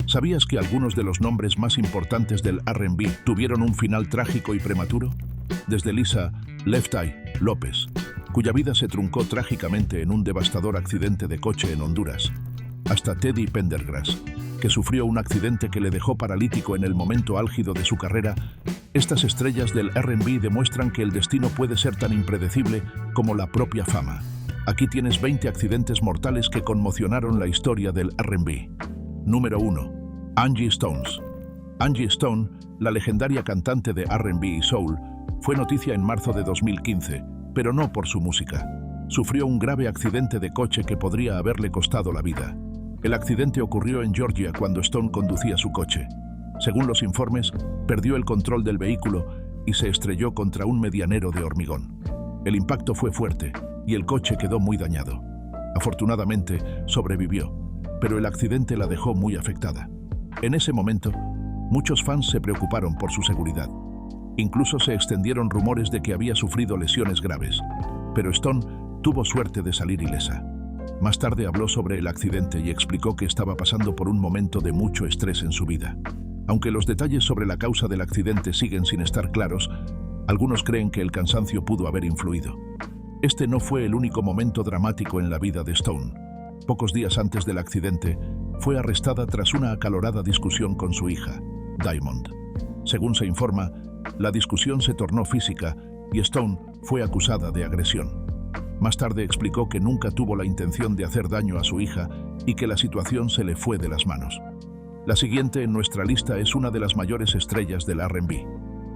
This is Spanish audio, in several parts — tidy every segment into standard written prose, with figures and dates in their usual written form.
¿Sabías que algunos de los nombres más importantes del R&B tuvieron un final trágico y prematuro? Desde Lisa "Left Eye" López, cuya vida se truncó trágicamente en un devastador accidente de coche en Honduras, hasta Teddy Pendergrass, que sufrió un accidente que le dejó paralítico en el momento álgido de su carrera. Estas estrellas del R&B demuestran que el destino puede ser tan impredecible como la propia fama. Aquí tienes 20 accidentes mortales que conmocionaron la historia del R&B. Número 1. Angie Stones. Angie Stone, la legendaria cantante de R&B y soul, fue noticia en marzo de 2015, pero no por su música. Sufrió un grave accidente de coche que podría haberle costado la vida. El accidente ocurrió en Georgia cuando Stone conducía su coche. Según los informes, perdió el control del vehículo y se estrelló contra un medianero de hormigón. El impacto fue fuerte y el coche quedó muy dañado. Afortunadamente, sobrevivió, pero el accidente la dejó muy afectada. En ese momento, muchos fans se preocuparon por su seguridad. Incluso se extendieron rumores de que había sufrido lesiones graves, pero Stone tuvo suerte de salir ilesa. Más tarde habló sobre el accidente y explicó que estaba pasando por un momento de mucho estrés en su vida. Aunque los detalles sobre la causa del accidente siguen sin estar claros, algunos creen que el cansancio pudo haber influido. Este no fue el único momento dramático en la vida de Stone. Pocos días antes del accidente, fue arrestada tras una acalorada discusión con su hija, Diamond. Según se informa, la discusión se tornó física y Stone fue acusada de agresión. Más tarde explicó que nunca tuvo la intención de hacer daño a su hija y que la situación se le fue de las manos. La siguiente en nuestra lista es una de las mayores estrellas del R&B.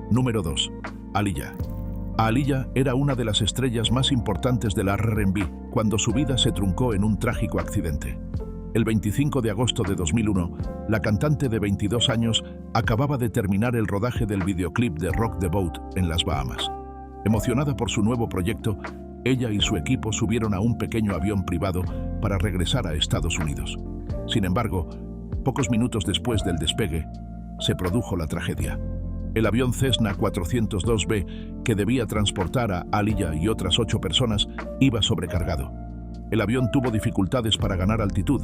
Número 2. Aaliyah. Aaliyah era una de las estrellas más importantes del R&B cuando su vida se truncó en un trágico accidente. El 25 de agosto de 2001, la cantante de 22 años acababa de terminar el rodaje del videoclip de Rock the Boat en las Bahamas. Emocionada por su nuevo proyecto, ella y su equipo subieron a un pequeño avión privado para regresar a Estados Unidos. Sin embargo, pocos minutos después del despegue, se produjo la tragedia. El avión Cessna 402B, que debía transportar a Aaliyah y otras 8 personas, iba sobrecargado. El avión tuvo dificultades para ganar altitud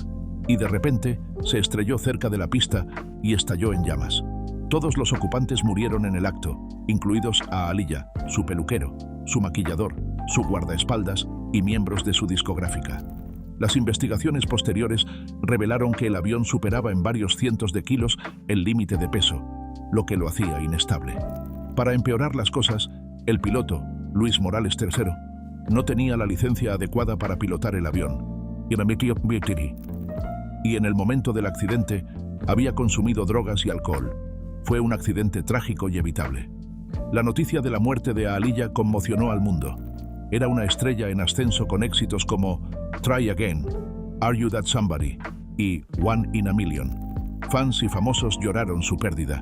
y de repente se estrelló cerca de la pista y estalló en llamas. Todos los ocupantes murieron en el acto, incluidos a Aaliyah, su peluquero, su maquillador, su guardaespaldas y miembros de su discográfica. Las investigaciones posteriores revelaron que el avión superaba en varios cientos de kilos el límite de peso, lo que lo hacía inestable. Para empeorar las cosas, el piloto, Luis Morales III, no tenía la licencia adecuada para pilotar el avión, y en el momento del accidente había consumido drogas y alcohol. Fue un accidente trágico y evitable. La noticia de la muerte de Aaliyah conmocionó al mundo. Era una estrella en ascenso con éxitos como Try Again, Are You That Somebody y One in a Million. Fans y famosos lloraron su pérdida,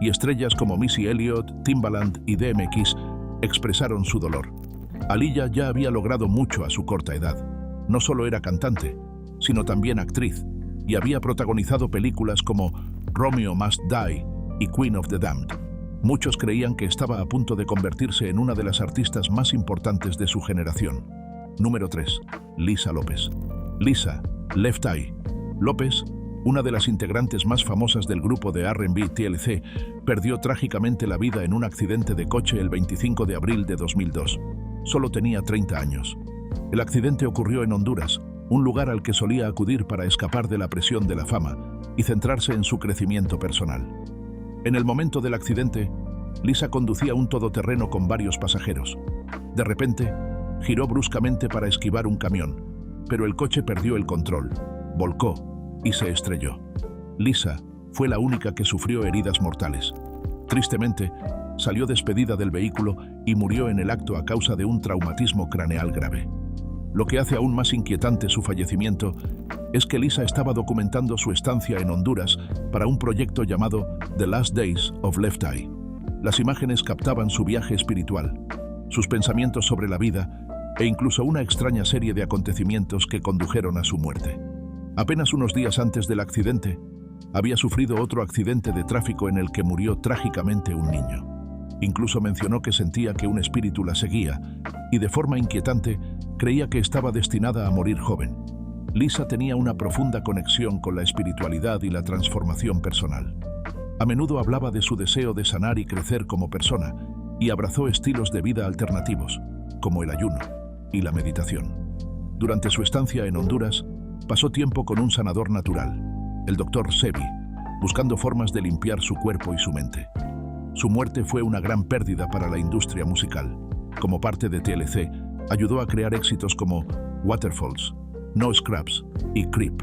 y estrellas como Missy Elliott, Timbaland y DMX expresaron su dolor. Aaliyah ya había logrado mucho a su corta edad. No solo era cantante, sino también actriz, y había protagonizado películas como Romeo Must Die y Queen of the Damned. Muchos creían que estaba a punto de convertirse en una de las artistas más importantes de su generación. Número 3. Lisa López. Lisa, Left Eye López, una de las integrantes más famosas del grupo de R&B TLC, perdió trágicamente la vida en un accidente de coche el 25 de abril de 2002. Solo tenía 30 años. El accidente ocurrió en Honduras, un lugar al que solía acudir para escapar de la presión de la fama y centrarse en su crecimiento personal. En el momento del accidente, Lisa conducía un todoterreno con varios pasajeros. De repente, giró bruscamente para esquivar un camión, pero el coche perdió el control, volcó y se estrelló. Lisa fue la única que sufrió heridas mortales. Tristemente, salió despedida del vehículo y murió en el acto a causa de un traumatismo craneal grave. Lo que hace aún más inquietante su fallecimiento es que Lisa estaba documentando su estancia en Honduras para un proyecto llamado The Last Days of Left Eye. Las imágenes captaban su viaje espiritual, sus pensamientos sobre la vida e incluso una extraña serie de acontecimientos que condujeron a su muerte. Apenas unos días antes del accidente, había sufrido otro accidente de tráfico en el que murió trágicamente un niño. Incluso mencionó que sentía que un espíritu la seguía y de forma inquietante creía que estaba destinada a morir joven. Lisa tenía una profunda conexión con la espiritualidad y la transformación personal. A menudo hablaba de su deseo de sanar y crecer como persona, y abrazó estilos de vida alternativos, como el ayuno y la meditación. Durante su estancia en Honduras, pasó tiempo con un sanador natural, el Dr. Sebi, buscando formas de limpiar su cuerpo y su mente. Su muerte fue una gran pérdida para la industria musical. Como parte de TLC, ayudó a crear éxitos como Waterfalls, No Scraps y Creep.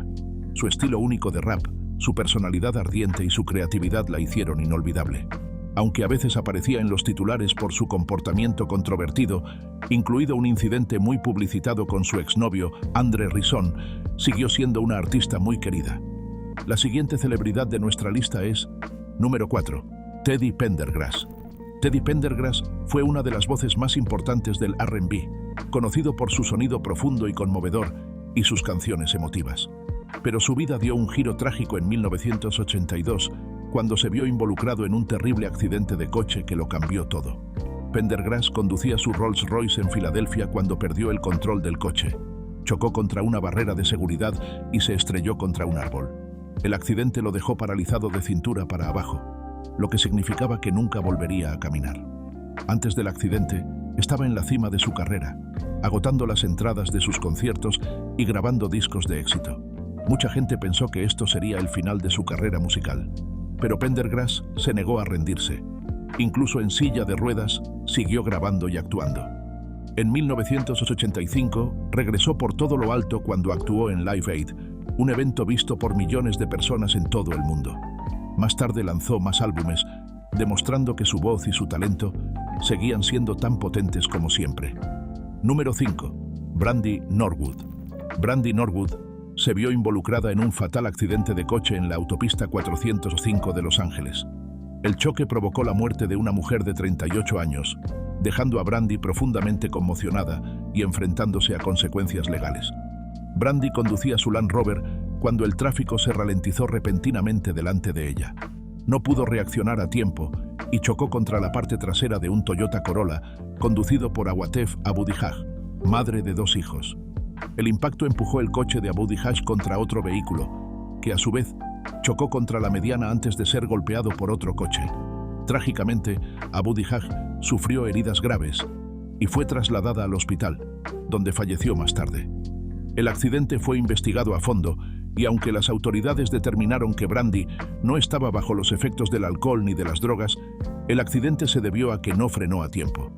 Su estilo único de rap, su personalidad ardiente y su creatividad la hicieron inolvidable. Aunque a veces aparecía en los titulares por su comportamiento controvertido, incluido un incidente muy publicitado con su exnovio, Andre Rison, siguió siendo una artista muy querida. La siguiente celebridad de nuestra lista es, número 4, Teddy Pendergrass. Teddy Pendergrass fue una de las voces más importantes del R&B, conocido por su sonido profundo y conmovedor y sus canciones emotivas. Pero su vida dio un giro trágico en 1982, cuando se vio involucrado en un terrible accidente de coche que lo cambió todo. Pendergrass conducía su Rolls Royce en Filadelfia cuando perdió el control del coche. Chocó contra una barrera de seguridad y se estrelló contra un árbol. El accidente lo dejó paralizado de cintura para abajo, lo que significaba que nunca volvería a caminar. Antes del accidente, estaba en la cima de su carrera, agotando las entradas de sus conciertos y grabando discos de éxito. Mucha gente pensó que esto sería el final de su carrera musical, pero Pendergrass se negó a rendirse. Incluso en silla de ruedas, siguió grabando y actuando. En 1985, regresó por todo lo alto cuando actuó en Live Aid, un evento visto por millones de personas en todo el mundo. Más tarde lanzó más álbumes, demostrando que su voz y su talento seguían siendo tan potentes como siempre. Número 5. Brandy Norwood. Brandy Norwood se vio involucrada en un fatal accidente de coche en la autopista 405 de Los Ángeles. El choque provocó la muerte de una mujer de 38 años, dejando a Brandy profundamente conmocionada y enfrentándose a consecuencias legales. Brandy conducía su Land Rover cuando el tráfico se ralentizó repentinamente delante de ella. No pudo reaccionar a tiempo y chocó contra la parte trasera de un Toyota Corolla conducido por Awatef Abudihaj, madre de 2 hijos. El impacto empujó el coche de Abudihaj contra otro vehículo, que a su vez chocó contra la mediana antes de ser golpeado por otro coche. Trágicamente, Abudihaj sufrió heridas graves y fue trasladada al hospital, donde falleció más tarde. El accidente fue investigado a fondo y aunque las autoridades determinaron que Brandy no estaba bajo los efectos del alcohol ni de las drogas, el accidente se debió a que no frenó a tiempo.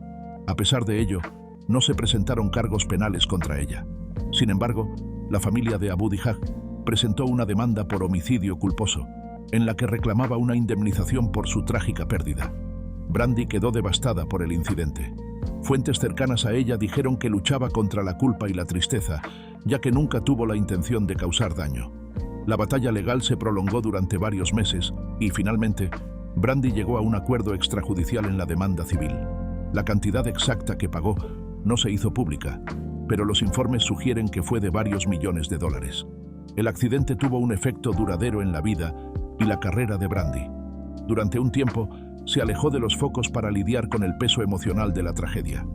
A pesar de ello, no se presentaron cargos penales contra ella. Sin embargo, la familia de Abudihaj presentó una demanda por homicidio culposo, en la que reclamaba una indemnización por su trágica pérdida. Brandy quedó devastada por el incidente. Fuentes cercanas a ella dijeron que luchaba contra la culpa y la tristeza, ya que nunca tuvo la intención de causar daño. La batalla legal se prolongó durante varios meses y, finalmente, Brandy llegó a un acuerdo extrajudicial en la demanda civil. La cantidad exacta que pagó no se hizo pública, pero los informes sugieren que fue de varios millones de dólares. El accidente tuvo un efecto duradero en la vida y la carrera de Brandy. Durante un tiempo, se alejó de los focos para lidiar con el peso emocional de la tragedia.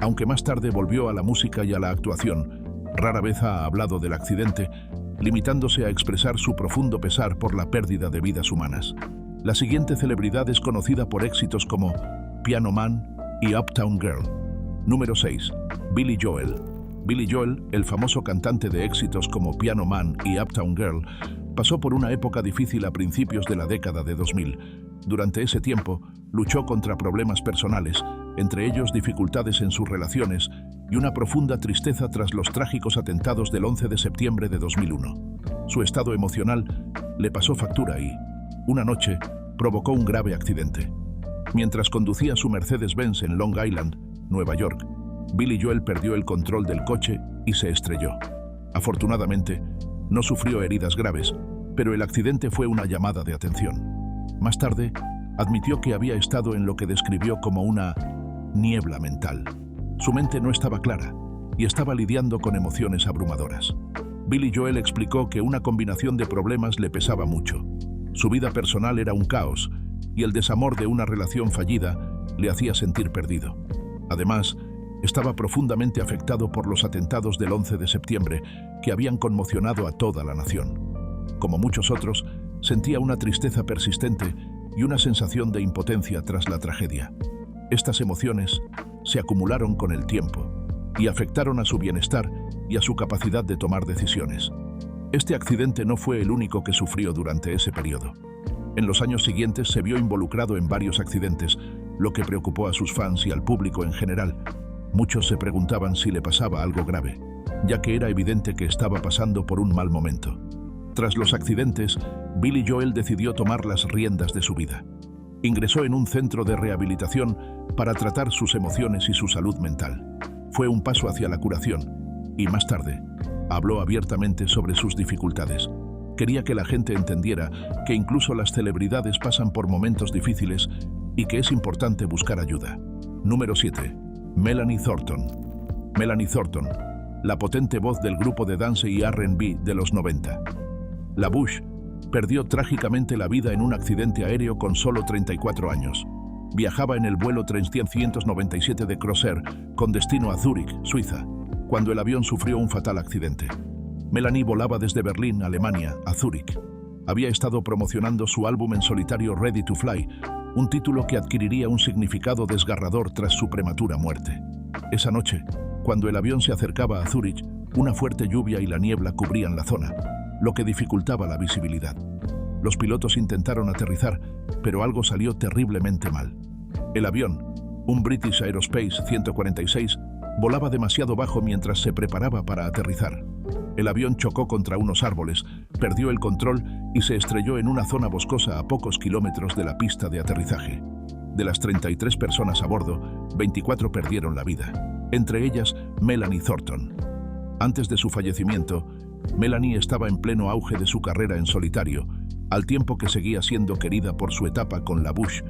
Aunque más tarde volvió a la música y a la actuación, rara vez ha hablado del accidente, limitándose a expresar su profundo pesar por la pérdida de vidas humanas. La siguiente celebridad es conocida por éxitos como Piano Man y Uptown Girl. Número 6. Billy Joel. Billy Joel, el famoso cantante de éxitos como Piano Man y Uptown Girl, pasó por una época difícil a principios de la década de 2000. Durante ese tiempo, luchó contra problemas personales, entre ellos dificultades en sus relaciones y una profunda tristeza tras los trágicos atentados del 11 de septiembre de 2001. Su estado emocional le pasó factura y, una noche, provocó un grave accidente. Mientras conducía su Mercedes-Benz en Long Island, Nueva York, Billy Joel perdió el control del coche y se estrelló. Afortunadamente, no sufrió heridas graves, pero el accidente fue una llamada de atención. Más tarde, admitió que había estado en lo que describió como una niebla mental. Su mente no estaba clara y estaba lidiando con emociones abrumadoras. Billy Joel explicó que una combinación de problemas le pesaba mucho. Su vida personal era un caos y el desamor de una relación fallida le hacía sentir perdido. Además, Estaba profundamente afectado por los atentados del 11 de septiembre que habían conmocionado a toda la nación. Como muchos otros, sentía una tristeza persistente y una sensación de impotencia tras la tragedia. Estas emociones se acumularon con el tiempo y afectaron a su bienestar y a su capacidad de tomar decisiones. Este accidente no fue el único que sufrió durante ese periodo. En los años siguientes se vio involucrado en varios accidentes, lo que preocupó a sus fans y al público en general. Muchos se preguntaban si le pasaba algo grave, ya que era evidente que estaba pasando por un mal momento. Tras los accidentes, Billy Joel decidió tomar las riendas de su vida. Ingresó en un centro de rehabilitación para tratar sus emociones y su salud mental. Fue un paso hacia la curación, y más tarde, habló abiertamente sobre sus dificultades. Quería que la gente entendiera que incluso las celebridades pasan por momentos difíciles y que es importante buscar ayuda. Número 7. Melanie Thornton. Melanie Thornton, la potente voz del grupo de dance y R&B de los 90. La Bush perdió trágicamente la vida en un accidente aéreo con solo 34 años. Viajaba en el vuelo 397 de Crossair con destino a Zúrich, Suiza, cuando el avión sufrió un fatal accidente. Melanie volaba desde Berlín, Alemania, a Zúrich. Había estado promocionando su álbum en solitario Ready to Fly, un título que adquiriría un significado desgarrador tras su prematura muerte. Esa noche, cuando el avión se acercaba a Zúrich, una fuerte lluvia y la niebla cubrían la zona, lo que dificultaba la visibilidad. Los pilotos intentaron aterrizar, pero algo salió terriblemente mal. El avión, un British Aerospace 146, volaba demasiado bajo mientras se preparaba para aterrizar. El avión chocó contra unos árboles, perdió el control y se estrelló en una zona boscosa a pocos kilómetros de la pista de aterrizaje. De las 33 personas a bordo, 24 perdieron la vida, entre ellas Melanie Thornton. Antes de su fallecimiento, Melanie estaba en pleno auge de su carrera en solitario, al tiempo que seguía siendo querida por su etapa con la Bush,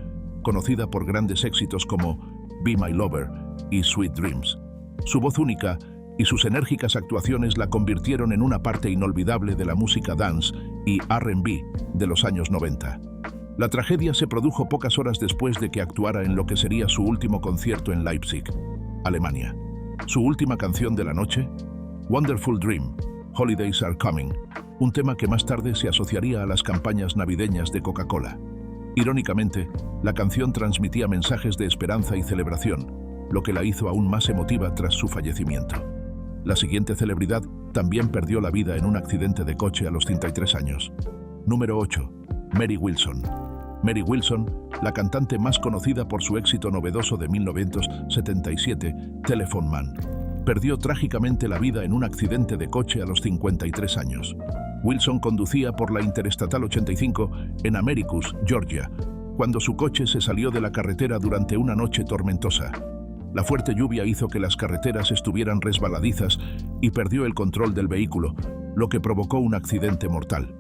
conocida por grandes éxitos como Be My Lover y Sweet Dreams. Su voz única y sus enérgicas actuaciones la convirtieron en una parte inolvidable de la música dance y R&B de los años 90. La tragedia se produjo pocas horas después de que actuara en lo que sería su último concierto en Leipzig, Alemania. Su última canción de la noche, Wonderful Dream, Holidays Are Coming, un tema que más tarde se asociaría a las campañas navideñas de Coca-Cola. Irónicamente, la canción transmitía mensajes de esperanza y celebración, lo que la hizo aún más emotiva tras su fallecimiento. La siguiente celebridad también perdió la vida en un accidente de coche a los 33 años. Número 8. Mary Wilson. Mary Wilson, la cantante más conocida por su éxito novedoso de 1977, Telephone Man, perdió trágicamente la vida en un accidente de coche a los 53 años. Wilson conducía por la Interestatal 85 en Americus, Georgia, cuando su coche se salió de la carretera durante una noche tormentosa. La fuerte lluvia hizo que las carreteras estuvieran resbaladizas y perdió el control del vehículo, lo que provocó un accidente mortal.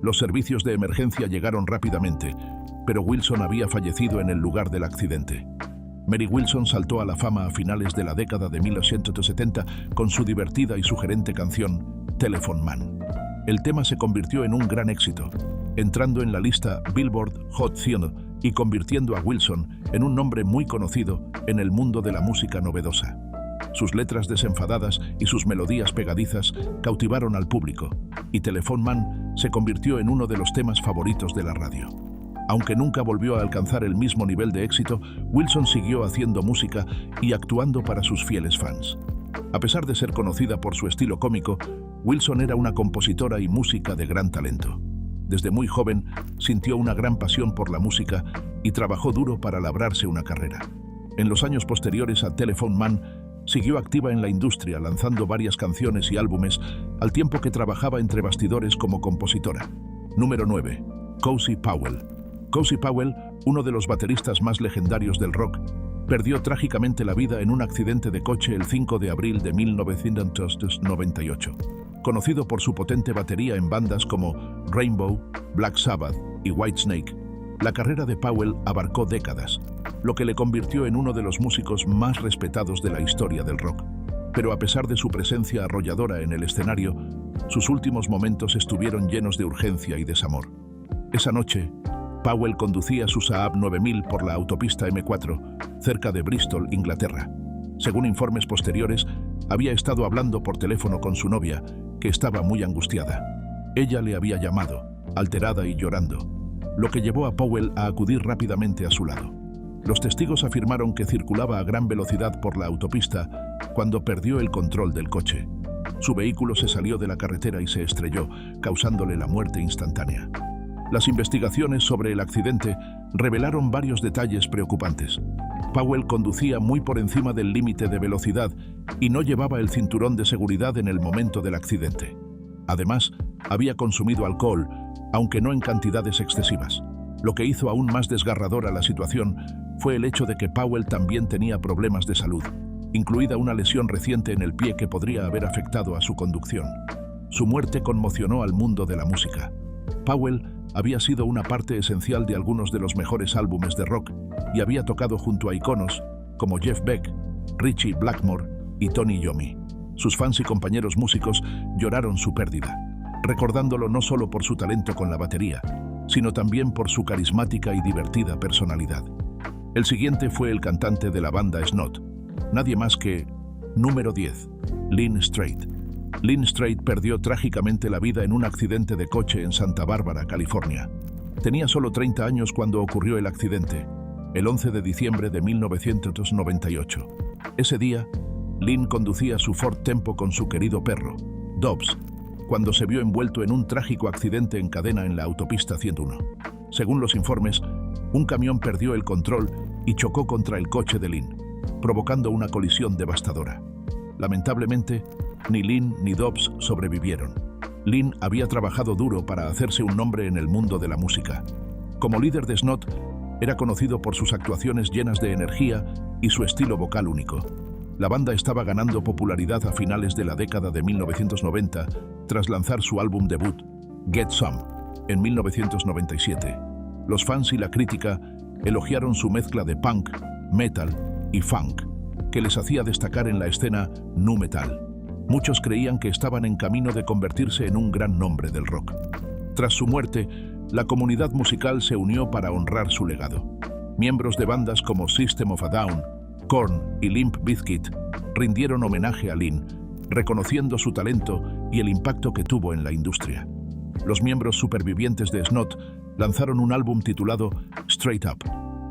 Los servicios de emergencia llegaron rápidamente, pero Wilson había fallecido en el lugar del accidente. Mary Wilson saltó a la fama a finales de la década de 1970 con su divertida y sugerente canción Telephone Man. El tema se convirtió en un gran éxito, entrando en la lista Billboard Hot 100 y convirtiendo a Wilson en un nombre muy conocido en el mundo de la música novedosa. Sus letras desenfadadas y sus melodías pegadizas cautivaron al público, y Telephone Man se convirtió en uno de los temas favoritos de la radio. Aunque nunca volvió a alcanzar el mismo nivel de éxito, Wilson siguió haciendo música y actuando para sus fieles fans. A pesar de ser conocida por su estilo cómico, Wilson era una compositora y música de gran talento. Desde muy joven, sintió una gran pasión por la música y trabajó duro para labrarse una carrera. En los años posteriores a Telephone Man, siguió activa en la industria, lanzando varias canciones y álbumes, al tiempo que trabajaba entre bastidores como compositora. Número 9. Cozy Powell. Cozy Powell, uno de los bateristas más legendarios del rock, perdió trágicamente la vida en un accidente de coche el 5 de abril de 1998. Conocido por su potente batería en bandas como Rainbow, Black Sabbath y Whitesnake, la carrera de Powell abarcó décadas, lo que le convirtió en uno de los músicos más respetados de la historia del rock. Pero a pesar de su presencia arrolladora en el escenario, sus últimos momentos estuvieron llenos de urgencia y desamor. Esa noche, Powell conducía su Saab 9000 por la autopista M4, cerca de Bristol, Inglaterra. Según informes posteriores, había estado hablando por teléfono con su novia, que estaba muy angustiada. Ella le había llamado, alterada y llorando, lo que llevó a Powell a acudir rápidamente a su lado. Los testigos afirmaron que circulaba a gran velocidad por la autopista cuando perdió el control del coche. Su vehículo se salió de la carretera y se estrelló, causándole la muerte instantánea. Las investigaciones sobre el accidente revelaron varios detalles preocupantes. Powell conducía muy por encima del límite de velocidad y no llevaba el cinturón de seguridad en el momento del accidente. Además, había consumido alcohol, aunque no en cantidades excesivas. Lo que hizo aún más desgarradora la situación fue el hecho de que Powell también tenía problemas de salud, incluida una lesión reciente en el pie que podría haber afectado a su conducción. Su muerte conmocionó al mundo de la música. Powell había sido una parte esencial de algunos de los mejores álbumes de rock y había tocado junto a iconos como Jeff Beck, Ritchie Blackmore y Tony Iommi. Sus fans y compañeros músicos lloraron su pérdida, recordándolo no solo por su talento con la batería, sino también por su carismática y divertida personalidad. El siguiente fue el cantante de la banda Snot, nadie más que número 10, Lynn Strait. Lynn Strait perdió trágicamente la vida en un accidente de coche en Santa Bárbara, California. Tenía solo 30 años cuando ocurrió el accidente, el 11 de diciembre de 1998. Ese día, Lynn conducía su Ford Tempo con su querido perro, Dobbs, cuando se vio envuelto en un trágico accidente en cadena en la autopista 101. Según los informes, un camión perdió el control y chocó contra el coche de Lynn, provocando una colisión devastadora. Lamentablemente, ni Lynn ni Dobbs sobrevivieron. Lynn había trabajado duro para hacerse un nombre en el mundo de la música. Como líder de Snot, era conocido por sus actuaciones llenas de energía y su estilo vocal único. La banda estaba ganando popularidad a finales de la década de 1990 tras lanzar su álbum debut, Get Some, en 1997. Los fans y la crítica elogiaron su mezcla de punk, metal y funk, que les hacía destacar en la escena nu metal. Muchos creían que estaban en camino de convertirse en un gran nombre del rock. Tras su muerte, la comunidad musical se unió para honrar su legado. Miembros de bandas como System of a Down, Korn y Limp Bizkit rindieron homenaje a Lynn, reconociendo su talento y el impacto que tuvo en la industria. Los miembros supervivientes de Snot lanzaron un álbum titulado Straight Up,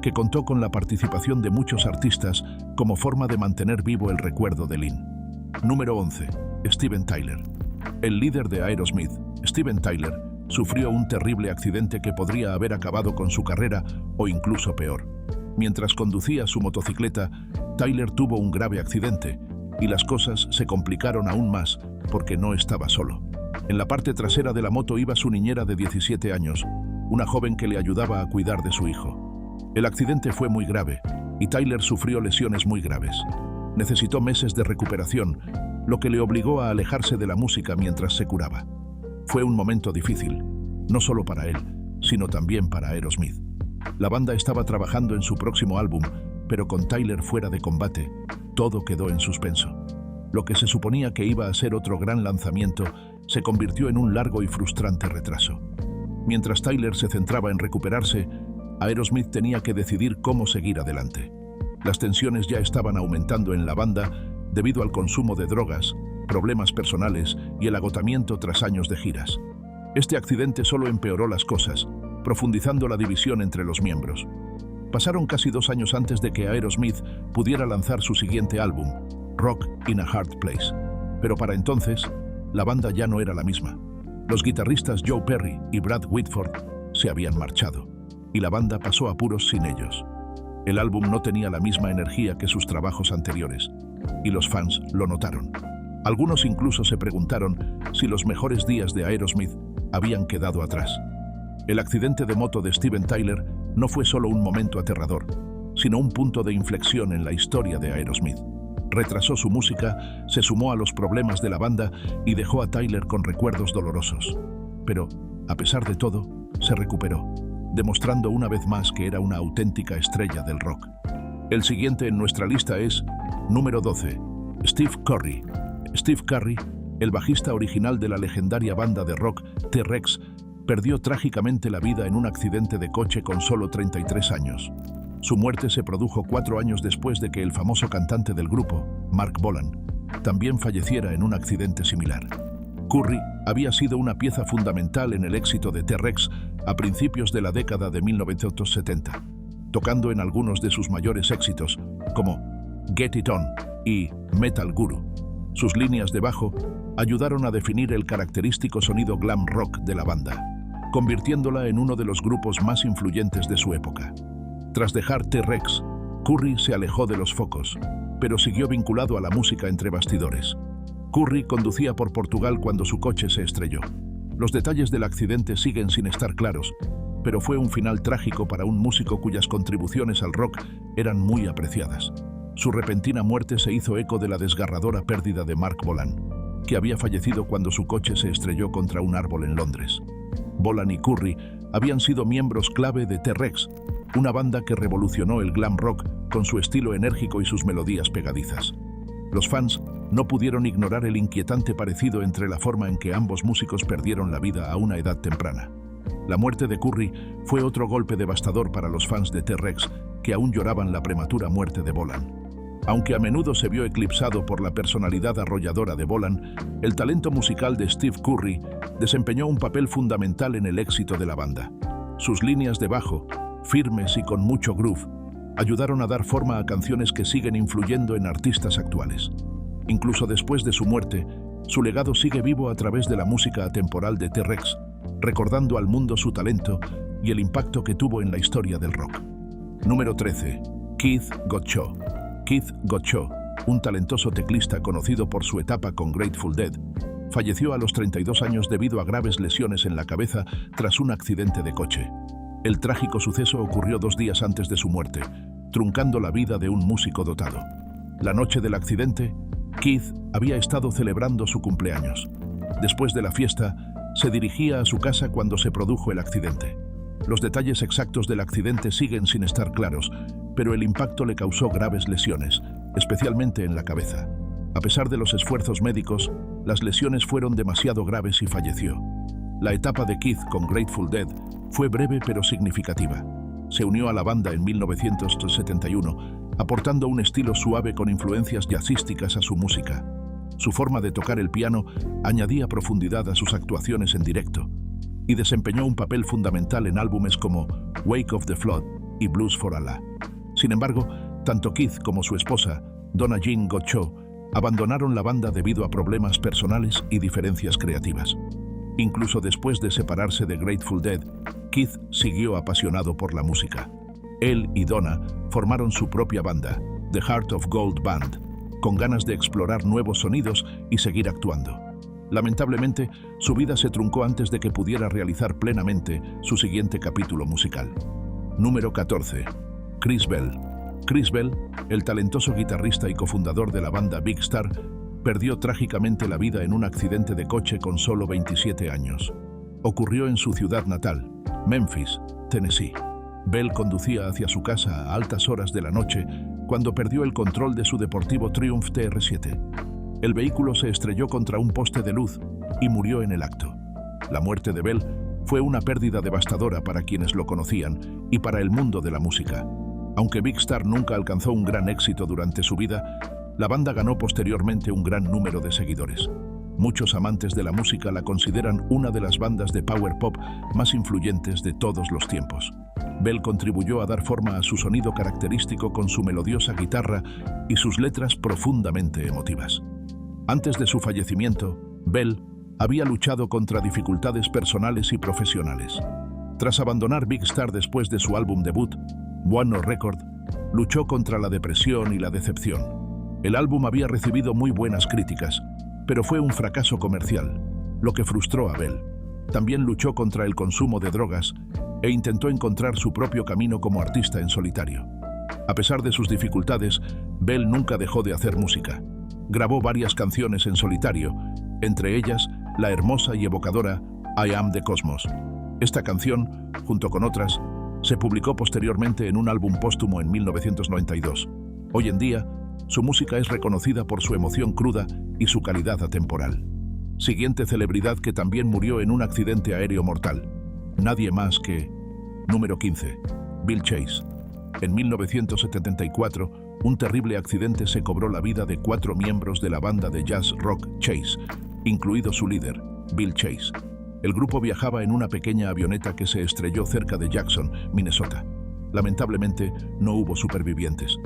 que contó con la participación de muchos artistas como forma de mantener vivo el recuerdo de Lynn. Número 11. Steven Tyler. El líder de Aerosmith, Steven Tyler, sufrió un terrible accidente que podría haber acabado con su carrera o incluso peor. Mientras conducía su motocicleta, Tyler tuvo un grave accidente y las cosas se complicaron aún más porque no estaba solo. En la parte trasera de la moto iba su niñera de 17 años, una joven que le ayudaba a cuidar de su hijo. El accidente fue muy grave y Tyler sufrió lesiones muy graves. Necesitó meses de recuperación, lo que le obligó a alejarse de la música mientras se curaba. Fue un momento difícil, no solo para él, sino también para Aerosmith. La banda estaba trabajando en su próximo álbum, pero con Tyler fuera de combate, todo quedó en suspenso. Lo que se suponía que iba a ser otro gran lanzamiento se convirtió en un largo y frustrante retraso. Mientras Tyler se centraba en recuperarse, Aerosmith tenía que decidir cómo seguir adelante. Las tensiones ya estaban aumentando en la banda debido al consumo de drogas, problemas personales y el agotamiento tras años de giras. Este accidente solo empeoró las cosas, profundizando la división entre los miembros. Pasaron casi 2 años antes de que Aerosmith pudiera lanzar su siguiente álbum, Rock in a Hard Place. Pero para entonces, la banda ya no era la misma. Los guitarristas Joe Perry y Brad Whitford se habían marchado, y la banda pasó apuros sin ellos. El álbum no tenía la misma energía que sus trabajos anteriores, y los fans lo notaron. Algunos incluso se preguntaron si los mejores días de Aerosmith habían quedado atrás. El accidente de moto de Steven Tyler no fue solo un momento aterrador, sino un punto de inflexión en la historia de Aerosmith. Retrasó su música, se sumó a los problemas de la banda y dejó a Tyler con recuerdos dolorosos. Pero, a pesar de todo, se recuperó, demostrando una vez más que era una auténtica estrella del rock. El siguiente en nuestra lista es número 12, Steve Curry. Steve Curry, el bajista original de la legendaria banda de rock T-Rex, perdió trágicamente la vida en un accidente de coche con solo 33 años. Su muerte se produjo 4 años después de que el famoso cantante del grupo, Mark Bolan, también falleciera en un accidente similar. Curry había sido una pieza fundamental en el éxito de T-Rex a principios de la década de 1970, tocando en algunos de sus mayores éxitos, como Get It On y Metal Guru. Sus líneas de bajo ayudaron a definir el característico sonido glam rock de la banda, convirtiéndola en uno de los grupos más influyentes de su época. Tras dejar T-Rex, Curry se alejó de los focos, pero siguió vinculado a la música entre bastidores. Curry conducía por Portugal cuando su coche se estrelló. Los detalles del accidente siguen sin estar claros, pero fue un final trágico para un músico cuyas contribuciones al rock eran muy apreciadas. Su repentina muerte se hizo eco de la desgarradora pérdida de Mark Bolan, que había fallecido cuando su coche se estrelló contra un árbol en Londres. Bolan y Curry habían sido miembros clave de T-Rex, una banda que revolucionó el glam rock con su estilo enérgico y sus melodías pegadizas. Los fans no pudieron ignorar el inquietante parecido entre la forma en que ambos músicos perdieron la vida a una edad temprana. La muerte de Curry fue otro golpe devastador para los fans de T-Rex, que aún lloraban la prematura muerte de Bolan. Aunque a menudo se vio eclipsado por la personalidad arrolladora de Bolan, el talento musical de Steve Curry desempeñó un papel fundamental en el éxito de la banda. Sus líneas de bajo, firmes y con mucho groove, ayudaron a dar forma a canciones que siguen influyendo en artistas actuales. Incluso después de su muerte, su legado sigue vivo a través de la música atemporal de T-Rex, recordando al mundo su talento y el impacto que tuvo en la historia del rock. Número 13. Keith Gotcho. Keith Gotcho, un talentoso teclista conocido por su etapa con Grateful Dead, falleció a los 32 años debido a graves lesiones en la cabeza tras un accidente de coche. El trágico suceso ocurrió 2 días antes de su muerte, truncando la vida de un músico dotado. La noche del accidente, Keith había estado celebrando su cumpleaños. Después de la fiesta, se dirigía a su casa cuando se produjo el accidente. Los detalles exactos del accidente siguen sin estar claros, pero el impacto le causó graves lesiones, especialmente en la cabeza. A pesar de los esfuerzos médicos, las lesiones fueron demasiado graves y falleció. La etapa de Keith con Grateful Dead fue breve pero significativa. Se unió a la banda en 1971, aportando un estilo suave con influencias jazzísticas a su música. Su forma de tocar el piano añadía profundidad a sus actuaciones en directo y desempeñó un papel fundamental en álbumes como Wake of the Flood y Blues for Allah. Sin embargo, tanto Keith como su esposa, Donna Jean Gotcho, abandonaron la banda debido a problemas personales y diferencias creativas. Incluso después de separarse de Grateful Dead, Keith siguió apasionado por la música. Él y Donna formaron su propia banda, The Heart of Gold Band, con ganas de explorar nuevos sonidos y seguir actuando. Lamentablemente, su vida se truncó antes de que pudiera realizar plenamente su siguiente capítulo musical. Número 14. Chris Bell. Chris Bell, el talentoso guitarrista y cofundador de la banda Big Star, perdió trágicamente la vida en un accidente de coche con solo 27 años. Ocurrió en su ciudad natal, Memphis, Tennessee. Bell conducía hacia su casa a altas horas de la noche cuando perdió el control de su deportivo Triumph TR7. El vehículo se estrelló contra un poste de luz y murió en el acto. La muerte de Bell fue una pérdida devastadora para quienes lo conocían y para el mundo de la música. Aunque Big Star nunca alcanzó un gran éxito durante su vida, la banda ganó posteriormente un gran número de seguidores. Muchos amantes de la música la consideran una de las bandas de power pop más influyentes de todos los tiempos. Bell contribuyó a dar forma a su sonido característico con su melodiosa guitarra y sus letras profundamente emotivas. Antes de su fallecimiento, Bell había luchado contra dificultades personales y profesionales. Tras abandonar Big Star después de su álbum debut, One No Record, luchó contra la depresión y la decepción. El álbum había recibido muy buenas críticas, pero fue un fracaso comercial, lo que frustró a Bell. También luchó contra el consumo de drogas e intentó encontrar su propio camino como artista en solitario. A pesar de sus dificultades, Bell nunca dejó de hacer música. Grabó varias canciones en solitario, entre ellas la hermosa y evocadora I Am the Cosmos. Esta canción, junto con otras, se publicó posteriormente en un álbum póstumo en 1992. Hoy en día, su música es reconocida por su emoción cruda y su calidad atemporal. Siguiente celebridad que también murió en un accidente aéreo mortal. Nadie más que... Número 15. Bill Chase. En 1974, un terrible accidente se cobró la vida de 4 miembros de la banda de jazz rock Chase, incluido su líder, Bill Chase. El grupo viajaba en una pequeña avioneta que se estrelló cerca de Jackson, Minnesota. Lamentablemente, no hubo supervivientes.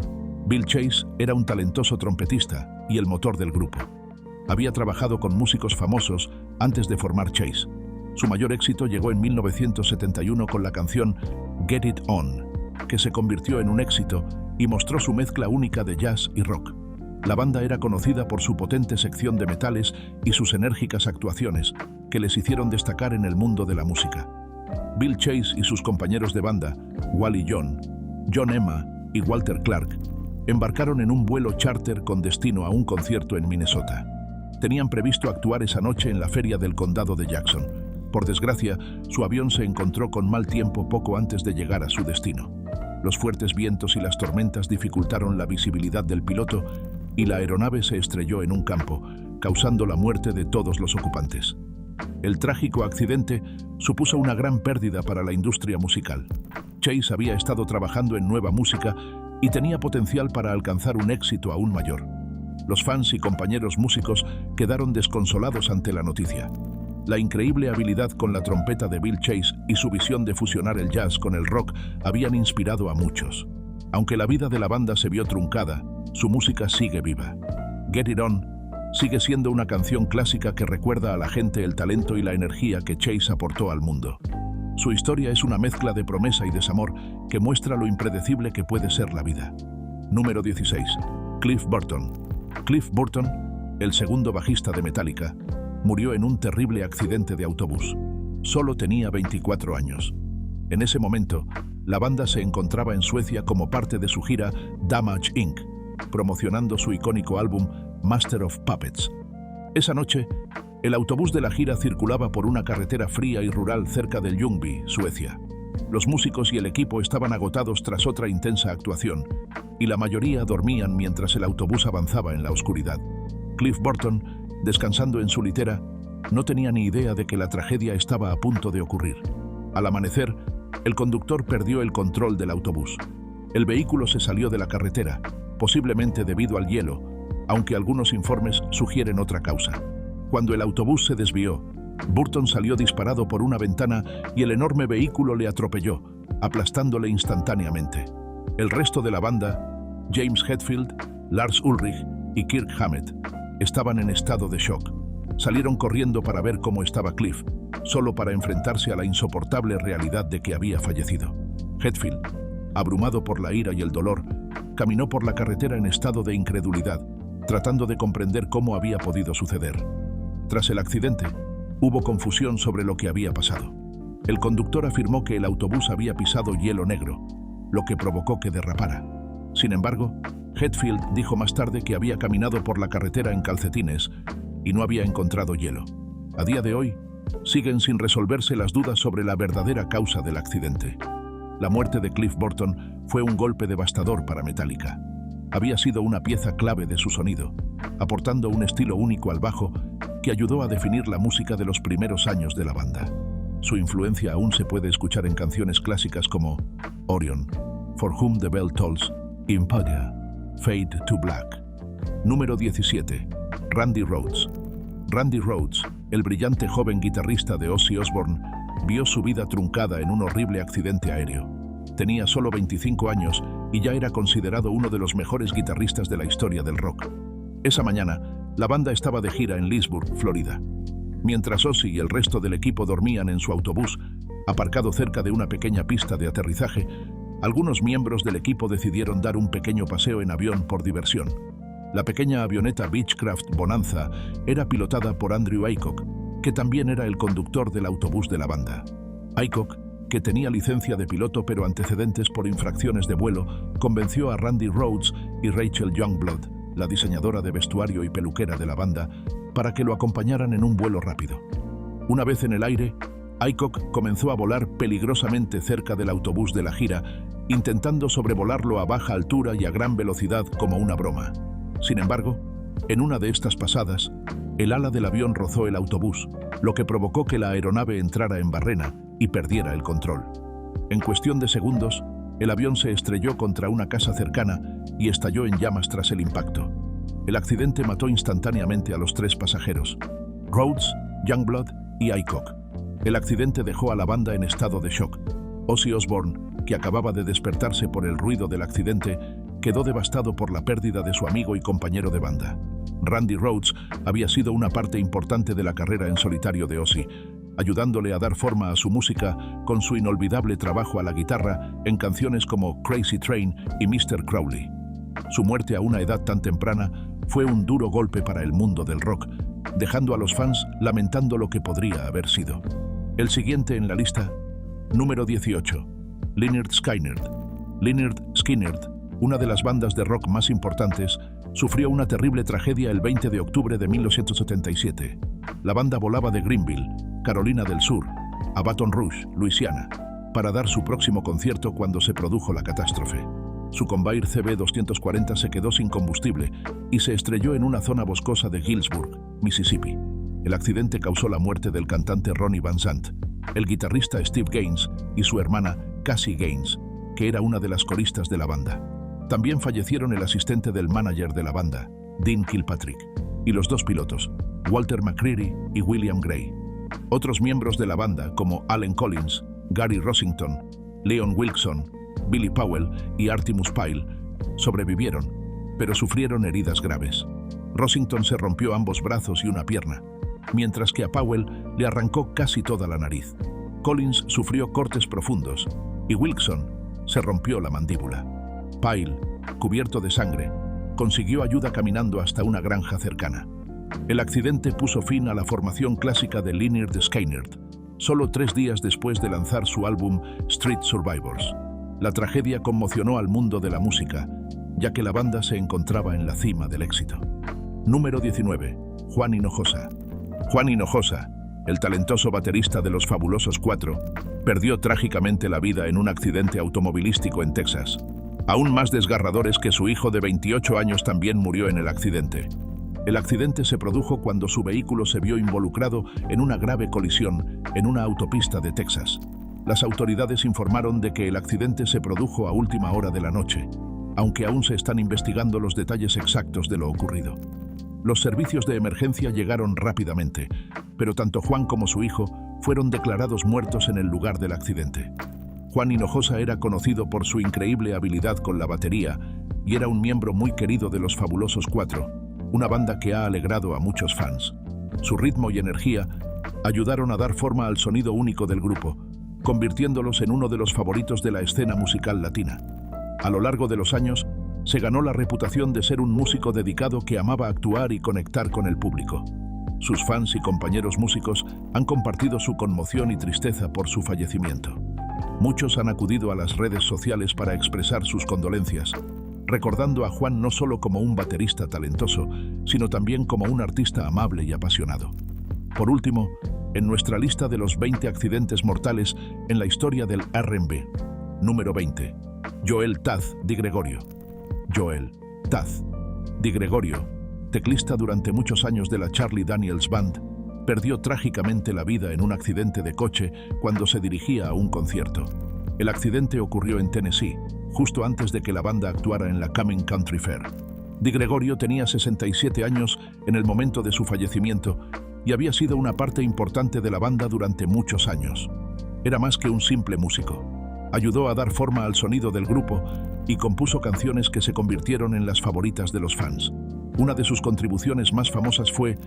Bill Chase era un talentoso trompetista y el motor del grupo. Había trabajado con músicos famosos antes de formar Chase. Su mayor éxito llegó en 1971 con la canción Get It On, que se convirtió en un éxito y mostró su mezcla única de jazz y rock. La banda era conocida por su potente sección de metales y sus enérgicas actuaciones, que les hicieron destacar en el mundo de la música. Bill Chase y sus compañeros de banda, Wally John, John Emma y Walter Clark, embarcaron en un vuelo charter con destino a un concierto en Minnesota. Tenían previsto actuar esa noche en la feria del condado de Jackson. Por desgracia, su avión se encontró con mal tiempo poco antes de llegar a su destino. Los fuertes vientos y las tormentas dificultaron la visibilidad del piloto y la aeronave se estrelló en un campo, causando la muerte de todos los ocupantes. El trágico accidente supuso una gran pérdida para la industria musical. Chase había estado trabajando en nueva música y tenía potencial para alcanzar un éxito aún mayor. Los fans y compañeros músicos quedaron desconsolados ante la noticia. La increíble habilidad con la trompeta de Bill Chase y su visión de fusionar el jazz con el rock habían inspirado a muchos. Aunque la vida de la banda se vio truncada, su música sigue viva. Get It On sigue siendo una canción clásica que recuerda a la gente el talento y la energía que Chase aportó al mundo. Su historia es una mezcla de promesa y desamor que muestra lo impredecible que puede ser la vida. Número 16. Cliff Burton. Cliff Burton, el segundo bajista de Metallica, murió en un terrible accidente de autobús. Solo tenía 24 años. En ese momento, la banda se encontraba en Suecia como parte de su gira Damage Inc., promocionando su icónico álbum Master of Puppets. Esa noche, el autobús de la gira circulaba por una carretera fría y rural cerca de Ljungby, Suecia. Los músicos y el equipo estaban agotados tras otra intensa actuación, y la mayoría dormían mientras el autobús avanzaba en la oscuridad. Cliff Burton, descansando en su litera, no tenía ni idea de que la tragedia estaba a punto de ocurrir. Al amanecer, el conductor perdió el control del autobús. El vehículo se salió de la carretera, posiblemente debido al hielo, aunque algunos informes sugieren otra causa. Cuando el autobús se desvió, Burton salió disparado por una ventana y el enorme vehículo le atropelló, aplastándole instantáneamente. El resto de la banda, James Hetfield, Lars Ulrich y Kirk Hammett, estaban en estado de shock. Salieron corriendo para ver cómo estaba Cliff, solo para enfrentarse a la insoportable realidad de que había fallecido. Hetfield, abrumado por la ira y el dolor, caminó por la carretera en estado de incredulidad, tratando de comprender cómo había podido suceder. Tras el accidente, hubo confusión sobre lo que había pasado. El conductor afirmó que el autobús había pisado hielo negro, lo que provocó que derrapara. Sin embargo, Hetfield dijo más tarde que había caminado por la carretera en calcetines y no había encontrado hielo. A día de hoy, siguen sin resolverse las dudas sobre la verdadera causa del accidente. La muerte de Cliff Burton fue un golpe devastador para Metallica. Había sido una pieza clave de su sonido, aportando un estilo único al bajo que ayudó a definir la música de los primeros años de la banda. Su influencia aún se puede escuchar en canciones clásicas como Orion, For Whom the Bell Tolls, Impala, Fade to Black. Número 17. Randy Rhoads. Randy Rhoads, el brillante joven guitarrista de Ozzy Osbourne, vio su vida truncada en un horrible accidente aéreo. Tenía solo 25 años y ya era considerado uno de los mejores guitarristas de la historia del rock. Esa mañana, la banda estaba de gira en Leesburg, Florida. Mientras Ozzy y el resto del equipo dormían en su autobús, aparcado cerca de una pequeña pista de aterrizaje, algunos miembros del equipo decidieron dar un pequeño paseo en avión por diversión. La pequeña avioneta Beechcraft Bonanza era pilotada por Andrew Aycock, que también era el conductor del autobús de la banda. Aycock, que tenía licencia de piloto pero antecedentes por infracciones de vuelo, convenció a Randy Rhoads y Rachel Youngblood, la diseñadora de vestuario y peluquera de la banda, para que lo acompañaran en un vuelo rápido. Una vez en el aire, Aycock comenzó a volar peligrosamente cerca del autobús de la gira, intentando sobrevolarlo a baja altura y a gran velocidad como una broma. Sin embargo, en una de estas pasadas, el ala del avión rozó el autobús, lo que provocó que la aeronave entrara en barrena y perdiera el control. En cuestión de segundos, El avión se estrelló contra una casa cercana y estalló en llamas tras el impacto. El accidente mató instantáneamente a los 3 pasajeros, Rhodes, Youngblood y Aycock. El accidente dejó a la banda en estado de shock. Ozzy Osbourne, que acababa de despertarse por el ruido del accidente, quedó devastado por la pérdida de su amigo y compañero de banda. Randy Rhoads había sido una parte importante de la carrera en solitario de Ozzy, ayudándole a dar forma a su música con su inolvidable trabajo a la guitarra en canciones como Crazy Train y Mr. Crowley. Su muerte a una edad tan temprana fue un duro golpe para el mundo del rock, dejando a los fans lamentando lo que podría haber sido. El siguiente en la lista, número 18, Lynyrd Skynyrd. Lynyrd Skynyrd, una de las bandas de rock más importantes, sufrió una terrible tragedia el 20 de octubre de 1977. La banda volaba de Greenville, Carolina del Sur, a Baton Rouge, Luisiana, para dar su próximo concierto cuando se produjo la catástrofe. Su Convair CB240 se quedó sin combustible y se estrelló en una zona boscosa de Galesburg, Mississippi. El accidente causó la muerte del cantante Ronnie Van Zant, el guitarrista Steve Gaines y su hermana Cassie Gaines, que era una de las coristas de la banda. También fallecieron el asistente del manager de la banda, Dean Kilpatrick, y los 2 pilotos, Walter McCreary y William Gray. Otros miembros de la banda, como Allen Collins, Gary Rossington, Leon Wilkson, Billy Powell y Artemus Pyle, sobrevivieron, pero sufrieron heridas graves. Rossington se rompió ambos brazos y una pierna, mientras que a Powell le arrancó casi toda la nariz. Collins sufrió cortes profundos y Wilkson se rompió la mandíbula. Pyle, cubierto de sangre, consiguió ayuda caminando hasta una granja cercana. El accidente puso fin a la formación clásica de Lynyrd Skynyrd, solo 3 días después de lanzar su álbum Street Survivors. La tragedia conmocionó al mundo de la música, ya que la banda se encontraba en la cima del éxito. Número 19. Juan Hinojosa. Juan Hinojosa, el talentoso baterista de Los Fabulosos 4, perdió trágicamente la vida en un accidente automovilístico en Texas. Aún más desgarrador es que su hijo de 28 años también murió en el accidente. El accidente se produjo cuando su vehículo se vio involucrado en una grave colisión en una autopista de Texas. Las autoridades informaron de que el accidente se produjo a última hora de la noche, aunque aún se están investigando los detalles exactos de lo ocurrido. Los servicios de emergencia llegaron rápidamente, pero tanto Juan como su hijo fueron declarados muertos en el lugar del accidente. Juan Hinojosa era conocido por su increíble habilidad con la batería y era un miembro muy querido de Los Fabulosos 4, una banda que ha alegrado a muchos fans. Su ritmo y energía ayudaron a dar forma al sonido único del grupo, convirtiéndolos en uno de los favoritos de la escena musical latina. A lo largo de los años, se ganó la reputación de ser un músico dedicado que amaba actuar y conectar con el público. Sus fans y compañeros músicos han compartido su conmoción y tristeza por su fallecimiento. Muchos han acudido a las redes sociales para expresar sus condolencias, recordando a Juan no solo como un baterista talentoso, sino también como un artista amable y apasionado. Por último, en nuestra lista de los 20 accidentes mortales en la historia del R&B, número 20, Joel Taz Di Gregorio. Joel Taz Di Gregorio, teclista durante muchos años de la Charlie Daniels Band, perdió trágicamente la vida en un accidente de coche cuando se dirigía a un concierto. El accidente ocurrió en Tennessee, justo antes de que la banda actuara en la Coming Country Fair. Di Gregorio tenía 67 años en el momento de su fallecimiento y había sido una parte importante de la banda durante muchos años. Era más que un simple músico. Ayudó a dar forma al sonido del grupo y compuso canciones que se convirtieron en las favoritas de los fans. Una de sus contribuciones más famosas fue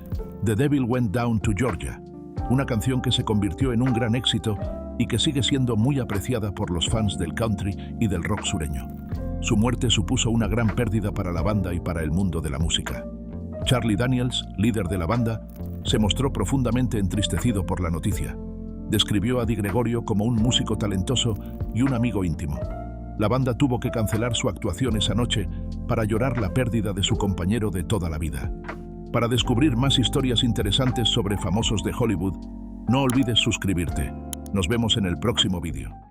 The Devil Went Down to Georgia, una canción que se convirtió en un gran éxito y que sigue siendo muy apreciada por los fans del country y del rock sureño. Su muerte supuso una gran pérdida para la banda y para el mundo de la música. Charlie Daniels, líder de la banda, se mostró profundamente entristecido por la noticia. Describió a Di Gregorio como un músico talentoso y un amigo íntimo. La banda tuvo que cancelar su actuación esa noche para llorar la pérdida de su compañero de toda la vida. Para descubrir más historias interesantes sobre famosos de Hollywood, no olvides suscribirte. Nos vemos en el próximo vídeo.